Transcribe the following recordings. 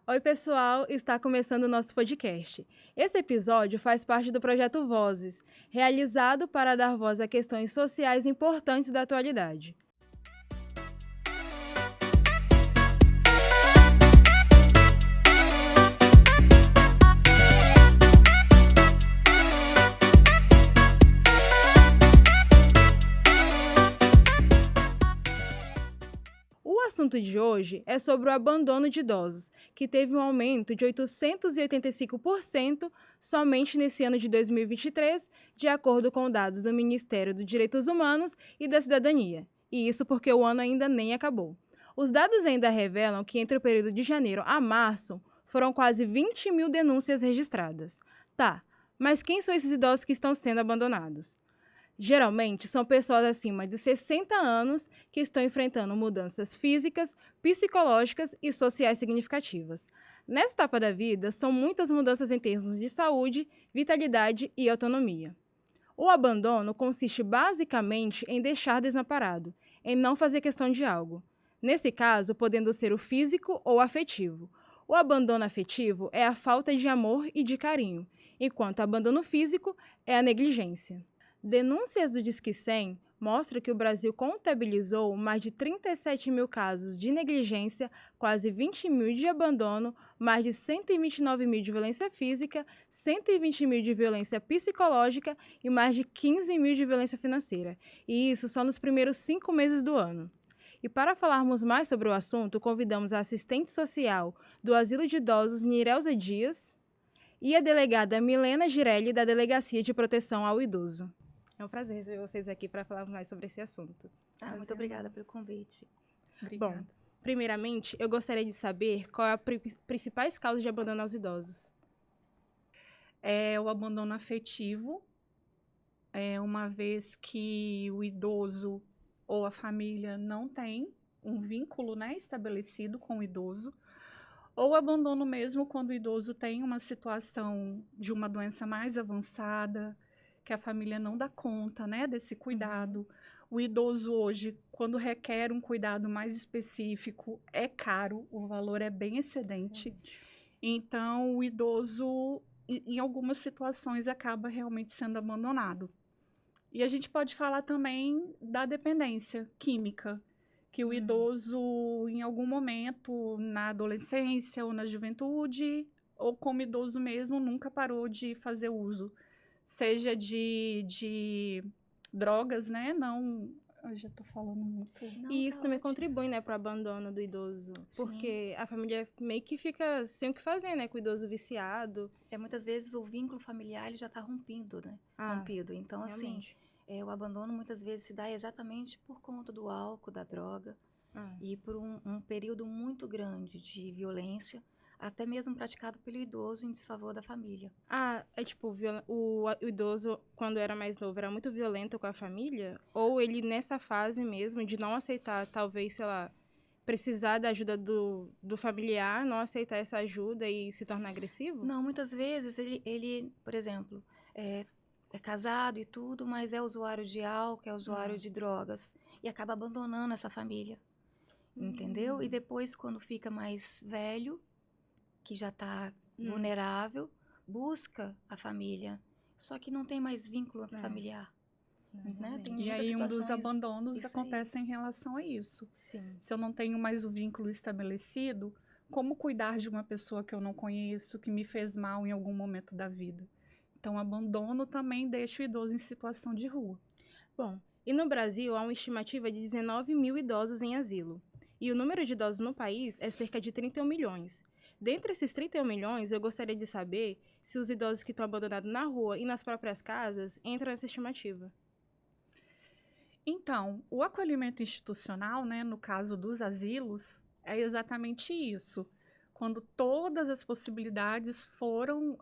Oi, pessoal! Está começando o nosso podcast. Esse episódio faz parte do projeto Vozes, realizado para dar voz a questões sociais importantes da atualidade. O assunto de hoje é sobre o abandono de idosos, que teve um aumento de 885% somente nesse ano de 2023, de acordo com dados do Ministério dos Direitos Humanos e da Cidadania. E isso porque o ano ainda nem acabou. Os dados ainda revelam que entre o período de janeiro a março foram quase 20 mil denúncias registradas. Tá, mas quem são esses idosos que estão sendo abandonados? Geralmente, são pessoas acima de 60 anos que estão enfrentando mudanças físicas, psicológicas e sociais significativas. Nessa etapa da vida, são muitas mudanças em termos de saúde, vitalidade e autonomia. O abandono consiste basicamente em deixar desamparado, em não fazer questão de algo. Nesse caso, podendo ser o físico ou afetivo. O abandono afetivo é a falta de amor e de carinho, enquanto o abandono físico é a negligência. Denúncias do Disque 100 mostram que o Brasil contabilizou mais de 37 mil casos de negligência, quase 20 mil de abandono, mais de 129 mil de violência física, 120 mil de violência psicológica e mais de 15 mil de violência financeira. E isso só nos primeiros 5 meses do ano. E para falarmos mais sobre o assunto, convidamos a assistente social do Asilo de Idosos, Nirelza Dias, e a delegada Milena Girelli, da Delegacia de Proteção ao Idoso. É um prazer receber vocês aqui para falar mais sobre esse assunto. Muito obrigada pelo convite. Obrigada. Bom, primeiramente, eu gostaria de saber qual é a principais causas de abandono aos idosos. É o abandono afetivo, uma vez que o idoso ou a família não tem um vínculo, né, estabelecido com o idoso, ou abandono mesmo quando o idoso tem uma situação de uma doença mais avançada, que a família não dá conta, né, desse cuidado. O idoso hoje, quando requer um cuidado mais específico, é caro, o valor é bem excedente. Então, o idoso, em algumas situações, acaba realmente sendo abandonado. E a gente pode falar também da dependência química, que o idoso, em algum momento, na adolescência ou na juventude, ou como idoso mesmo, nunca parou de fazer uso. Seja de drogas, né? Não, eu já tô falando muito. Não, e isso também contribui, né, para o abandono do idoso. Porque a família meio que fica sem o que fazer, né, com o idoso viciado. Muitas vezes o vínculo familiar ele já tá rompido, né? Rompido. Então, realmente. Assim, o abandono muitas vezes se dá exatamente por conta do álcool, da droga. E por um período muito grande de violência, até mesmo praticado pelo idoso em desfavor da família. É tipo, o idoso, quando era mais novo, era muito violento com a família? Ou ele, nessa fase mesmo, de não aceitar, talvez, sei lá, precisar da ajuda do familiar, não aceitar essa ajuda e se tornar agressivo? Não, muitas vezes ele por exemplo, é casado e tudo, mas é usuário de álcool, é usuário de drogas, e acaba abandonando essa família, entendeu? E depois, quando fica mais velho, que já está vulnerável, busca a família, só que não tem mais vínculo familiar. Né? E aí um dos abandonos acontece em relação a isso. Sim. Se eu não tenho mais o vínculo estabelecido, como cuidar de uma pessoa que eu não conheço, que me fez mal em algum momento da vida? Então, o abandono também deixa o idoso em situação de rua. Bom, e no Brasil há uma estimativa de 19 mil idosos em asilo. E o número de idosos no país é cerca de 31 milhões. Dentre esses 31 milhões, eu gostaria de saber se os idosos que estão abandonados na rua e nas próprias casas entram nessa estimativa. Então, o acolhimento institucional, né, no caso dos asilos, é exatamente isso. Quando todas as possibilidades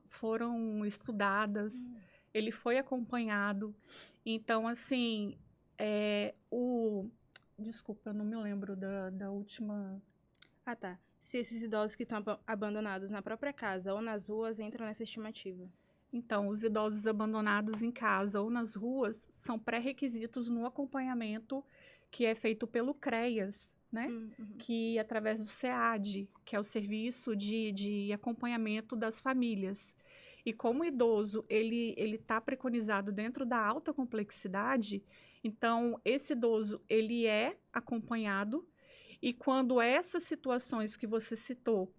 foram estudadas, ele foi acompanhado. Então, assim, desculpa, eu não me lembro da última... Tá. Se esses idosos que estão abandonados na própria casa ou nas ruas entram nessa estimativa. Então, os idosos abandonados em casa ou nas ruas são pré-requisitos no acompanhamento que é feito pelo CREAS, né? Uhum. Que através do SEAD, que é o Serviço de Acompanhamento das Famílias. E como o idoso, ele está preconizado dentro da alta complexidade, então esse idoso, ele é acompanhado, e quando essas situações que você citou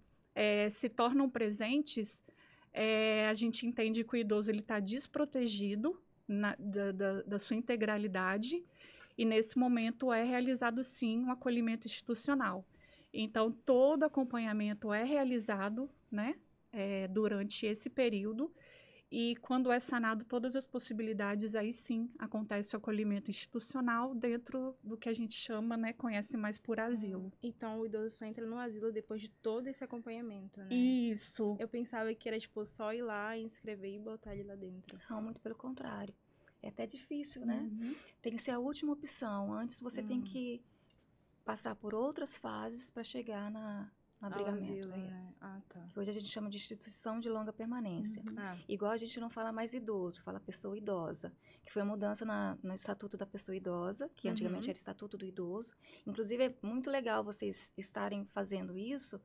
se tornam presentes, a gente entende que o idoso está desprotegido da sua integralidade, e nesse momento é realizado sim um acolhimento institucional. Então, todo acompanhamento é realizado, né, durante esse período, e quando é sanado todas as possibilidades, aí sim acontece o acolhimento institucional dentro do que a gente chama, né, conhece mais por asilo. Então o idoso só entra no asilo depois de todo esse acompanhamento, né? Isso. Eu pensava que era tipo só ir lá, inscrever e botar ele lá dentro. Não, muito pelo contrário. É até difícil, né? Uhum. Tem que ser a última opção. Antes você tem que passar por outras fases para chegar no Ao abrigamento. asilo, né? Ah, tá. Que hoje a gente chama de instituição de longa permanência. Uhum. Ah, Igual a gente não fala mais idoso, fala pessoa idosa, que foi a mudança no Estatuto da Pessoa Idosa, que antigamente Uhum. era Estatuto do Idoso. Inclusive, é muito legal vocês estarem fazendo isso,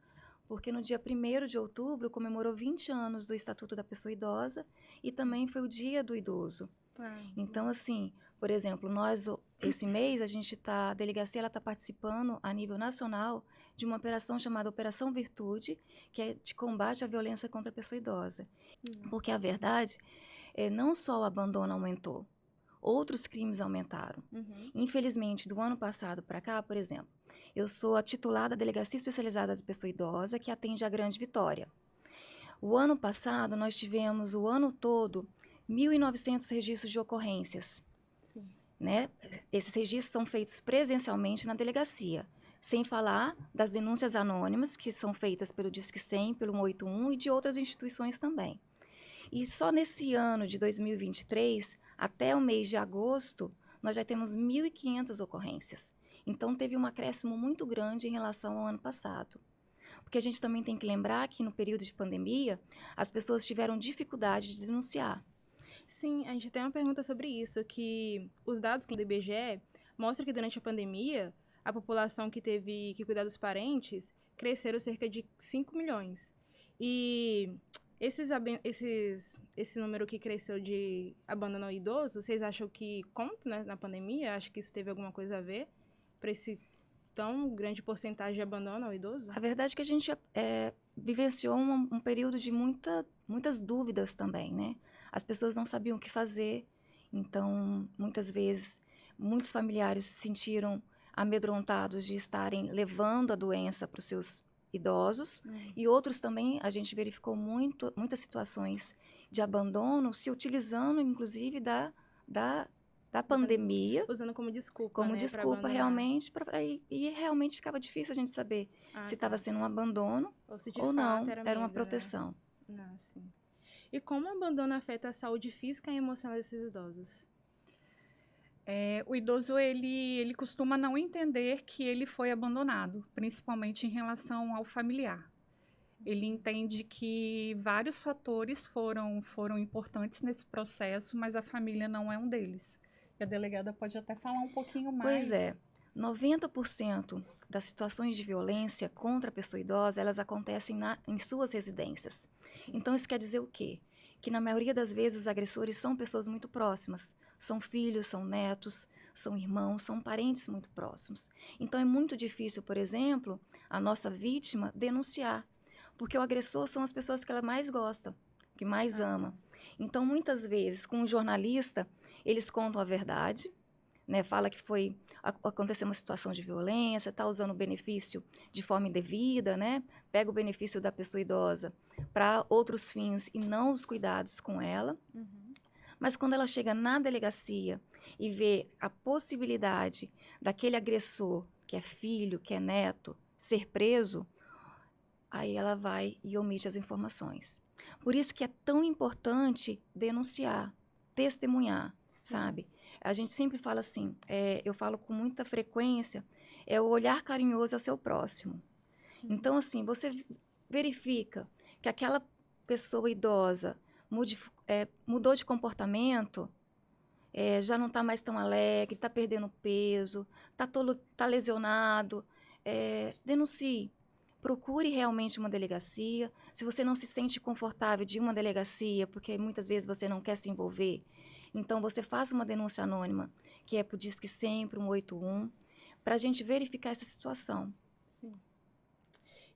porque no dia 1º de outubro comemorou 20 anos do Estatuto da Pessoa Idosa e também foi o Dia do Idoso. Então, assim, por exemplo, nós, esse mês, a delegacia está participando a nível nacional de uma operação chamada Operação Virtude, que é de combate à violência contra a pessoa idosa. Porque a verdade é não só o abandono aumentou, outros crimes aumentaram. Uhum. Infelizmente, do ano passado para cá, por exemplo, eu sou a titular da Delegacia Especializada de Pessoa Idosa, que atende a Grande Vitória. O ano passado, nós tivemos o ano todo 1.900 registros de ocorrências, Sim. né? Esses registros são feitos presencialmente na delegacia, sem falar das denúncias anônimas, que são feitas pelo Disque 100, pelo 181 e de outras instituições também. E só nesse ano de 2023, até o mês de agosto, nós já temos 1.500 ocorrências. Então, teve um acréscimo muito grande em relação ao ano passado. Porque a gente também tem que lembrar que no período de pandemia, as pessoas tiveram dificuldade de denunciar. Sim, a gente tem uma pergunta sobre isso, que os dados do IBGE mostram que durante a pandemia, a população que teve que cuidar dos parentes cresceram cerca de 5 milhões. E esse número que cresceu de abandono ao idoso, vocês acham que conta, né, na pandemia? Acho que isso teve alguma coisa a ver para esse tão grande porcentagem de abandono ao idoso? A verdade é que a gente vivenciou um período de muitas dúvidas também, né? As pessoas não sabiam o que fazer, então, muitas vezes, muitos familiares se sentiram amedrontados de estarem levando a doença para os seus idosos, e outros também, a gente verificou muitas situações de abandono, se utilizando, inclusive, da pandemia, Usando como desculpa, como né, pra desculpa abandonar. realmente, e realmente ficava difícil a gente saber se estava sendo um abandono Ou se de ou fato não, era era uma medo, proteção. né? Ah, sim. E como o abandono afeta a saúde física e emocional desses idosos? O idoso, ele costuma não entender que ele foi abandonado, principalmente em relação ao familiar. Ele entende que vários fatores foram importantes nesse processo, mas a família não é um deles. E a delegada pode até falar um pouquinho mais. Pois é, 90% das situações de violência contra a pessoa idosa, elas acontecem em suas residências. Então, isso quer dizer o quê? Que na maioria das vezes os agressores são pessoas muito próximas. São filhos, são netos, são irmãos, são parentes muito próximos. Então, é muito difícil, por exemplo, a nossa vítima denunciar. Porque o agressor são as pessoas que ela mais gosta, que mais ama. Então, muitas vezes, com um jornalista, eles contam a verdade, né? Fala que aconteceu uma situação de violência, está usando o benefício de forma indevida, né? Pega o benefício da pessoa idosa para outros fins e não os cuidados com ela. Mas quando ela chega na delegacia e vê a possibilidade daquele agressor, que é filho, que é neto, ser preso, aí ela vai e omite as informações. Por isso que é tão importante denunciar, testemunhar, sabe? A gente sempre fala assim, eu falo com muita frequência, é o olhar carinhoso ao seu próximo. Então, assim, você verifica que aquela pessoa idosa mudou de comportamento, já não está mais tão alegre, está perdendo peso, está lesionado, denuncie. Procure realmente uma delegacia. Se você não se sente confortável de ir uma delegacia, porque muitas vezes você não quer se envolver, então você faça uma denúncia anônima, que é pro Disque Sempre, 181, para a gente verificar essa situação. Sim.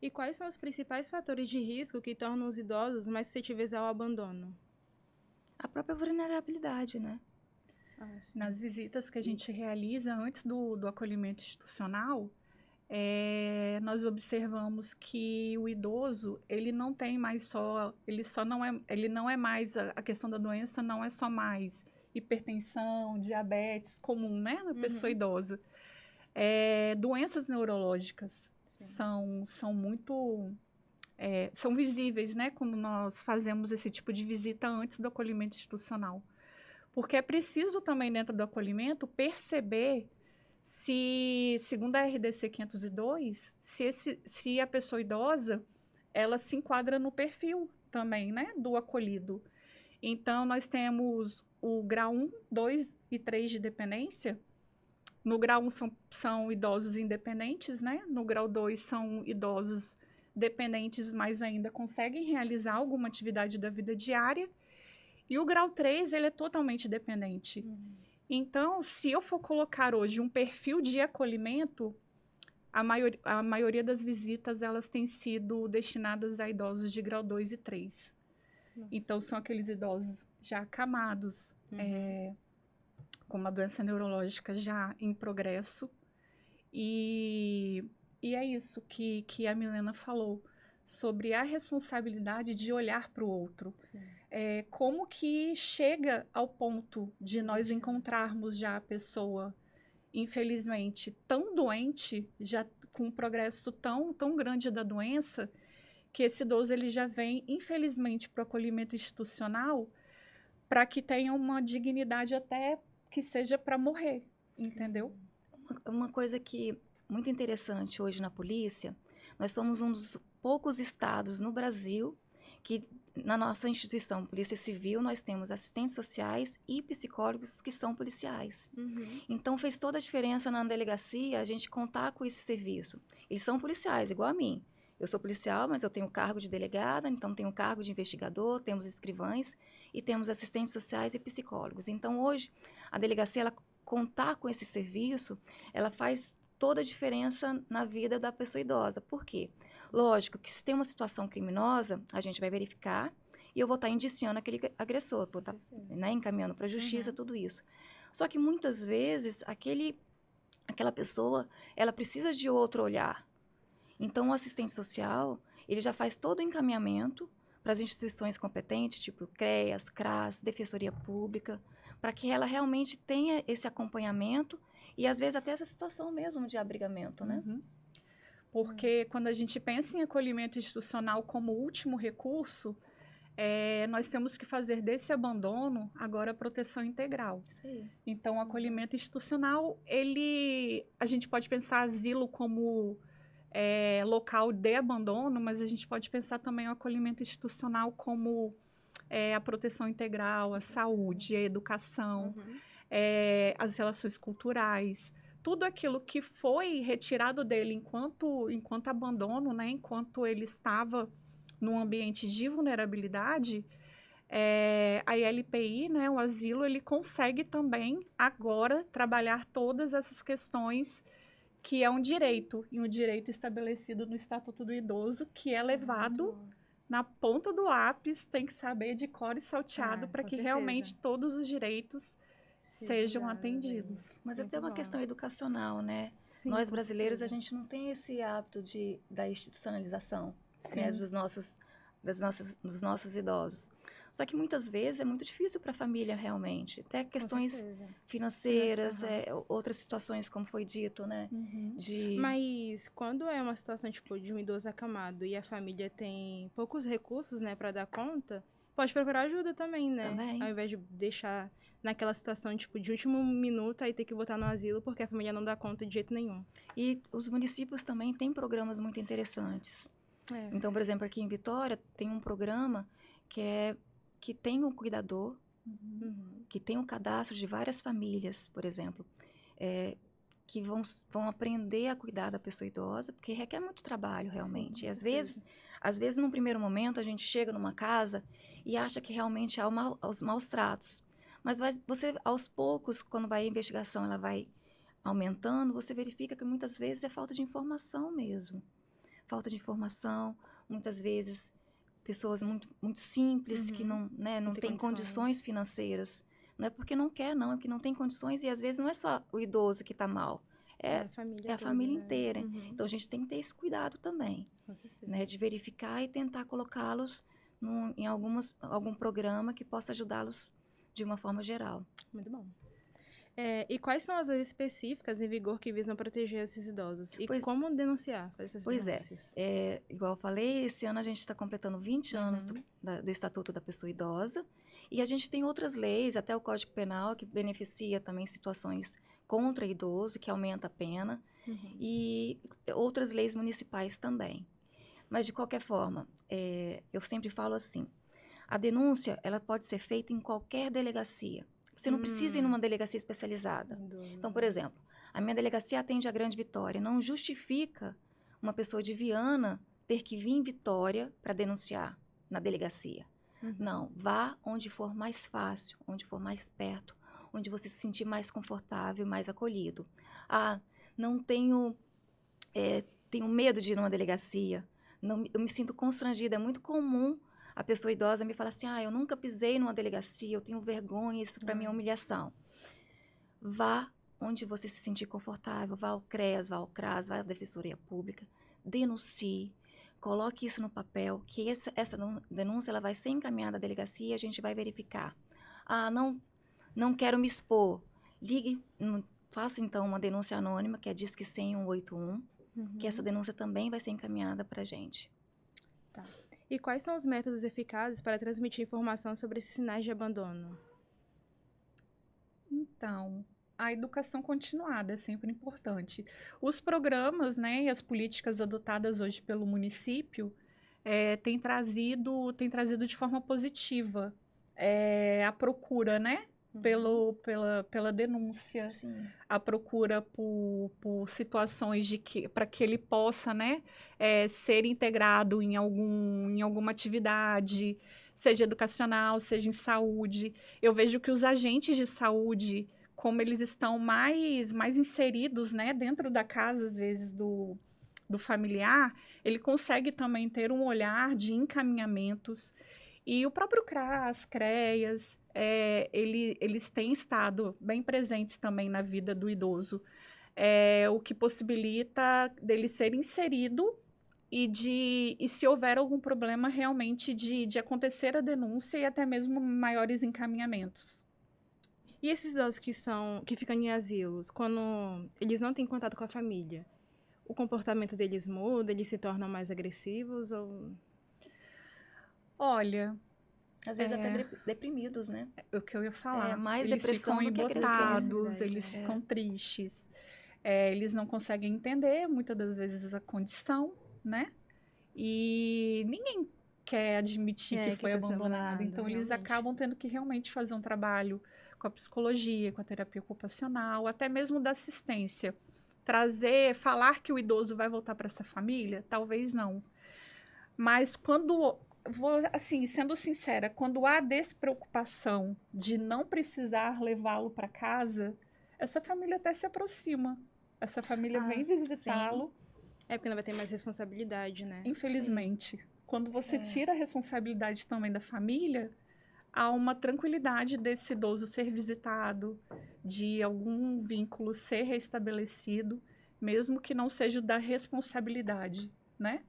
E quais são os principais fatores de risco que tornam os idosos mais suscetíveis ao abandono? A própria vulnerabilidade, né? Nas visitas que a gente realiza antes do acolhimento institucional, nós observamos que o idoso, ele não tem mais só, ele não é mais, a questão da doença não é só mais hipertensão, diabetes comum, né, na pessoa idosa. Doenças neurológicas são muito, são visíveis, né, quando nós fazemos esse tipo de visita antes do acolhimento institucional. Porque é preciso também, dentro do acolhimento, perceber se, segundo a RDC 502, se a pessoa idosa, ela se enquadra no perfil também, né, do acolhido. Então, nós temos o grau 1, 2 e 3 de dependência. No grau 1 são idosos independentes, né? No grau 2 são idosos dependentes, mas ainda conseguem realizar alguma atividade da vida diária. E o grau 3, ele é totalmente dependente. Então, se eu for colocar hoje um perfil de acolhimento, a maioria das visitas, elas têm sido destinadas a idosos de grau 2 e 3. Então, são aqueles idosos já acamados, com uma doença neurológica já em progresso. E é isso que a Milena falou, sobre a responsabilidade de olhar para o outro. Como que chega ao ponto de nós encontrarmos já a pessoa, infelizmente, tão doente, já com um progresso tão grande da doença, que esse idoso ele já vem, infelizmente, para o acolhimento institucional, para que tenha uma dignidade até que seja para morrer, entendeu? Uma coisa que muito interessante hoje na polícia, nós somos um dos poucos estados no Brasil que, na nossa instituição Polícia Civil, nós temos assistentes sociais e psicólogos que são policiais. Então, fez toda a diferença na delegacia a gente contar com esse serviço. Eles são policiais, igual a mim. Eu sou policial, mas eu tenho cargo de delegada, então tenho cargo de investigador, temos escrivães e temos assistentes sociais e psicólogos. Então, hoje, a delegacia, ela contar com esse serviço, ela faz toda a diferença na vida da pessoa idosa. Por quê? Lógico que se tem uma situação criminosa, a gente vai verificar e eu vou estar indiciando aquele agressor, vou estar, né, encaminhando para a justiça, tudo isso. Só que muitas vezes aquela pessoa, ela precisa de outro olhar. Então, o assistente social, ele já faz todo o encaminhamento para as instituições competentes, tipo CREAS, CRAS, Defensoria Pública, para que ela realmente tenha esse acompanhamento e, às vezes, até essa situação mesmo de abrigamento, né? Porque quando a gente pensa em acolhimento institucional como último recurso, nós temos que fazer desse abandono agora a proteção integral. Sim. Então, o acolhimento institucional, a gente pode pensar asilo como local de abandono, mas a gente pode pensar também o acolhimento institucional como a proteção integral, a saúde, a educação, as relações culturais, tudo aquilo que foi retirado dele enquanto abandono, né, enquanto ele estava num ambiente de vulnerabilidade, a ILPI, né, o asilo, ele consegue também agora trabalhar todas essas questões que é um direito, e um direito estabelecido no Estatuto do Idoso, que é levado na ponta do lápis, tem que saber de cor e salteado para que realmente todos os direitos sejam atendidos. Mas até uma questão educacional, né? Sim, nós brasileiros, a gente não tem esse hábito da institucionalização, né, dos nossos idosos. Só que muitas vezes é muito difícil para a família realmente. Até questões financeiras, outras situações, como foi dito, né? Mas quando é uma situação tipo de um idoso acamado e a família tem poucos recursos, né, para dar conta, pode procurar ajuda também, né? Também. Ao invés de deixar naquela situação tipo de último minuto aí ter que botar no asilo porque a família não dá conta de jeito nenhum. E os municípios também têm programas muito interessantes. Então, por exemplo, aqui em Vitória tem um programa que tem um cuidador, que tem um cadastro de várias famílias, por exemplo. que vão aprender a cuidar da pessoa idosa, porque requer muito trabalho, realmente. Sim, E com certeza. às vezes, num primeiro momento, a gente chega numa casa e acha que realmente há os maus tratos. Mas você, aos poucos, quando vai a investigação, ela vai aumentando, você verifica que muitas vezes é falta de informação mesmo. Falta de informação, muitas vezes pessoas muito, muito simples, que não, né, não tem têm condições. condições financeiras. Não é porque não quer, não, é porque não tem condições, e às vezes não é só o idoso que está mal, É é, a família é a toda, família né? inteira. Uhum, Então a gente tem que ter esse cuidado também, com certeza. né, de verificar e tentar colocá-los em algum programa que possa ajudá-los de uma forma geral. Muito bom. E quais são as leis específicas em vigor que visam proteger esses idosos? E Pois- como denunciar essas Pois denúncias? igual eu falei, esse ano a gente está completando 20 anos do Estatuto da Pessoa Idosa, e a gente tem outras leis, até o Código Penal, que beneficia também situações contra idoso, que aumenta a pena, Uhum. e outras leis municipais também. Mas, de qualquer forma, eu sempre falo assim, a denúncia ela pode ser feita em qualquer delegacia. Você não precisa ir numa delegacia especializada. Sem dúvida. Então, por exemplo, a minha delegacia atende a Grande Vitória. Não justifica uma pessoa de Viana ter que vir em Vitória para denunciar na delegacia. Uhum. Não, vá onde for mais fácil, onde for mais perto, onde você se sentir mais confortável, mais acolhido. Ah, não tenho, tenho medo de ir numa delegacia. Não, eu me sinto constrangida. É muito comum a pessoa idosa me falar assim, eu nunca pisei numa delegacia, eu tenho vergonha, isso para mim é humilhação. Vá onde você se sentir confortável, vá ao CREAS, vá ao CRAS, vá à Defensoria Pública, denuncie, coloque isso no papel, que essa denúncia ela vai ser encaminhada à delegacia e a gente vai verificar. Não quero me expor. Ligue, faça então uma denúncia anônima, que é Disque 100 181, que essa denúncia também vai ser encaminhada para a gente. Tá. E quais são os métodos eficazes para transmitir informação sobre esses sinais de abandono? Então, a educação continuada é sempre importante. Os programas, né, e as políticas adotadas hoje pelo município têm trazido de forma positiva a procura, né, pela denúncia, Sim. a procura por situações para que ele possa, né, ser integrado em alguma atividade, seja educacional, seja em saúde. Eu vejo que os agentes de saúde, como eles estão mais inseridos, né, dentro da casa, às vezes, do familiar, ele consegue também ter um olhar de encaminhamentos. E o próprio CRAS, CREAS, eles têm estado bem presentes também na vida do idoso, o que possibilita dele ser inserido e se houver algum problema realmente de acontecer a denúncia e até mesmo maiores encaminhamentos. E esses idosos que ficam em asilos, quando eles não têm contato com a família, o comportamento deles muda, eles se tornam mais agressivos ou... Olha, Às vezes até deprimidos, né? É o que eu ia falar. Mais eles depressão ficam do que embotados, agressão. eles ficam tristes. Eles não conseguem entender, muitas das vezes, a condição, né? E ninguém quer admitir que foi tá sendo abandonado. Então, eles realmente. acabam tendo que realmente fazer um trabalho com a psicologia, com a terapia ocupacional, até mesmo da assistência. Falar que o idoso vai voltar para essa família, talvez não. Mas assim, sendo sincera, quando há despreocupação de não precisar levá-lo para casa, essa família até se aproxima. Essa família vem visitá-lo. Porque não vai ter mais responsabilidade, né? Infelizmente. Quando você tira a responsabilidade também da família, há uma tranquilidade desse idoso ser visitado, de algum vínculo ser restabelecido, mesmo que não seja da responsabilidade, né?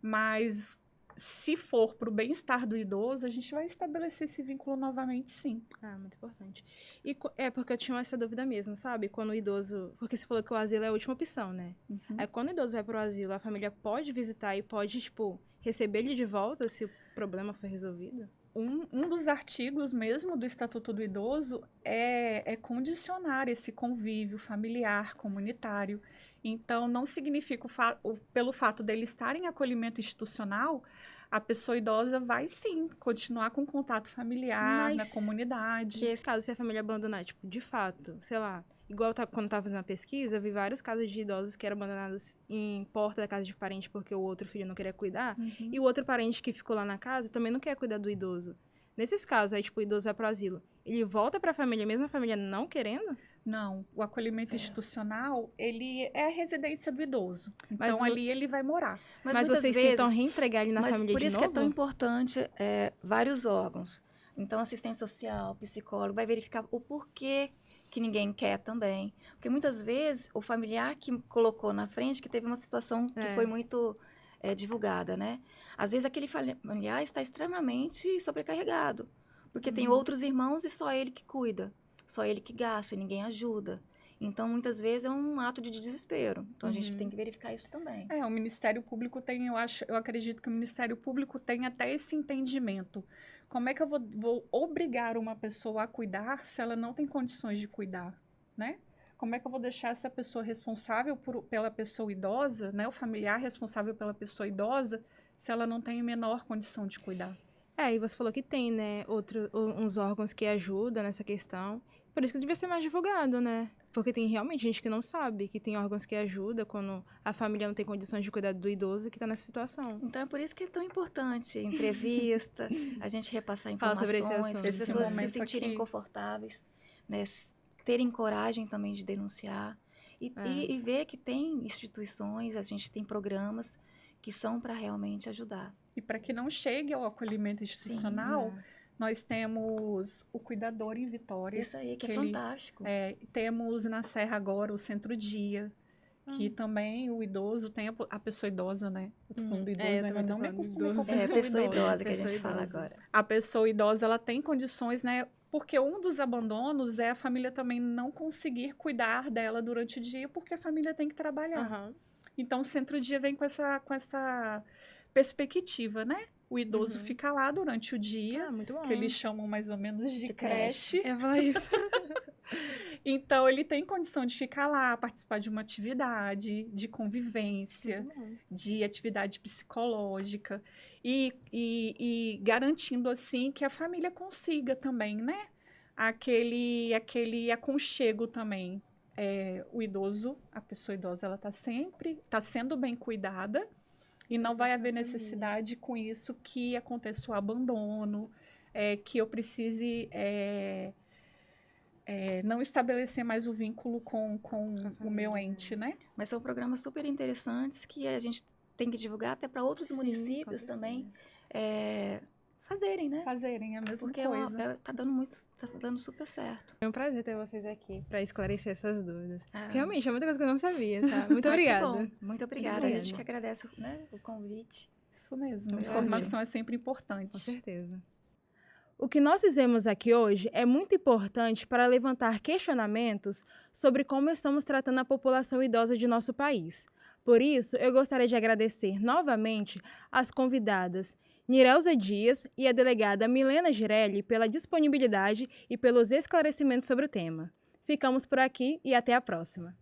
Mas se for para o bem-estar do idoso, a gente vai estabelecer esse vínculo novamente, sim. Muito importante. E porque eu tinha essa dúvida mesmo, sabe? Quando o idoso... Porque você falou que o asilo é a última opção, né? Aí quando o idoso vai pro asilo, a família pode visitar e pode, tipo, receber ele de volta se o problema foi resolvido? Um dos artigos mesmo do Estatuto do Idoso é condicionar esse convívio familiar, comunitário. Então, não significa, pelo fato dele estar em acolhimento institucional, a pessoa idosa vai sim continuar com contato familiar na comunidade. Caso se a família abandonar, tipo, de fato, sei lá, igual quando eu tava fazendo a pesquisa, eu vi vários casos de idosos que eram abandonados em porta da casa de parente porque o outro filho não queria cuidar. E o outro parente que ficou lá na casa também não quer cuidar do idoso. Nesses casos, aí, tipo, o idoso vai pro asilo. Ele volta pra família, mesmo a família não querendo? Não, o acolhimento institucional, ele é a residência do idoso. Mas Então, ali ele vai morar. Mas muitas vocês vezes, tentam reentregar ele na mas família por de isso novo? que é tão importante vários órgãos. Então, assistente social, psicólogo, vai verificar o porquê que ninguém quer também. Porque muitas vezes o familiar que colocou na frente, que teve uma situação que foi muito divulgada, né? Às vezes aquele familiar está extremamente sobrecarregado. Porque tem outros irmãos e só ele que cuida. Só ele que gasta, e ninguém ajuda. Então, muitas vezes é um ato de desespero. Então, a gente tem que verificar isso também. O Ministério Público tem, eu acredito que o Ministério Público tem até esse entendimento. Como é que eu vou obrigar uma pessoa a cuidar se ela não tem condições de cuidar, né? Como é que eu vou deixar essa pessoa responsável pela pessoa idosa, né? O familiar responsável pela pessoa idosa, se ela não tem a menor condição de cuidar? E você falou que tem, né, uns órgãos que ajudam nessa questão. Por isso que devia ser mais divulgado, né? Porque tem realmente gente que não sabe que tem órgãos que ajudam quando a família não tem condições de cuidar do idoso que está nessa situação. Então, é por isso que é tão importante entrevista, a gente repassar Fala sobre informações, esse assunto. para as Esse pessoas se momento sentirem aqui. confortáveis, né? Terem coragem também de denunciar. E ver que tem instituições, a gente tem programas que são para realmente ajudar. E para que não chegue ao acolhimento institucional, nós temos o Cuidador em Vitória. Isso aí, que é fantástico. Temos na Serra agora o Centro Dia, que também o idoso tem a pessoa idosa, né? Eu tô falando do idoso, eu ainda também tô não me falando do acostumei com a idoso. É a pessoa idosa que a Pessoa gente fala idosa. agora. A pessoa idosa, ela tem condições, né? Porque um dos abandonos é a família também não conseguir cuidar dela durante o dia, porque a família tem que trabalhar. Então, o Centro-Dia vem com essa perspectiva, né? O idoso fica lá durante o dia, muito bom. que eles chamam mais ou menos de creche. Eu ia falar isso. Então, ele tem condição de ficar lá, participar de uma atividade, de convivência, de atividade psicológica e garantindo, assim, que a família consiga também, né? Aquele aconchego também. O idoso, a pessoa idosa, ela está sendo bem cuidada e não vai haver necessidade com isso que aconteça o abandono, que eu precise não estabelecer mais o vínculo com o meu ente, né? Mas são programas super interessantes que a gente tem que divulgar até para outros municípios também fazerem, né? Fazerem a mesma Porque coisa. tá dando super certo. É um prazer ter vocês aqui para esclarecer essas dúvidas. Porque realmente é muita coisa que eu não sabia, tá? Muito Que obrigada. bom. Muito obrigada. obrigada. A gente que agradece, né, o convite. Isso mesmo. Foi Informação é sempre importante. Com certeza. O que nós fizemos aqui hoje é muito importante para levantar questionamentos sobre como estamos tratando a população idosa de nosso país. Por isso, eu gostaria de agradecer novamente as convidadas Nirelza Dias e a delegada Milena Girelli pela disponibilidade e pelos esclarecimentos sobre o tema. Ficamos por aqui e até a próxima.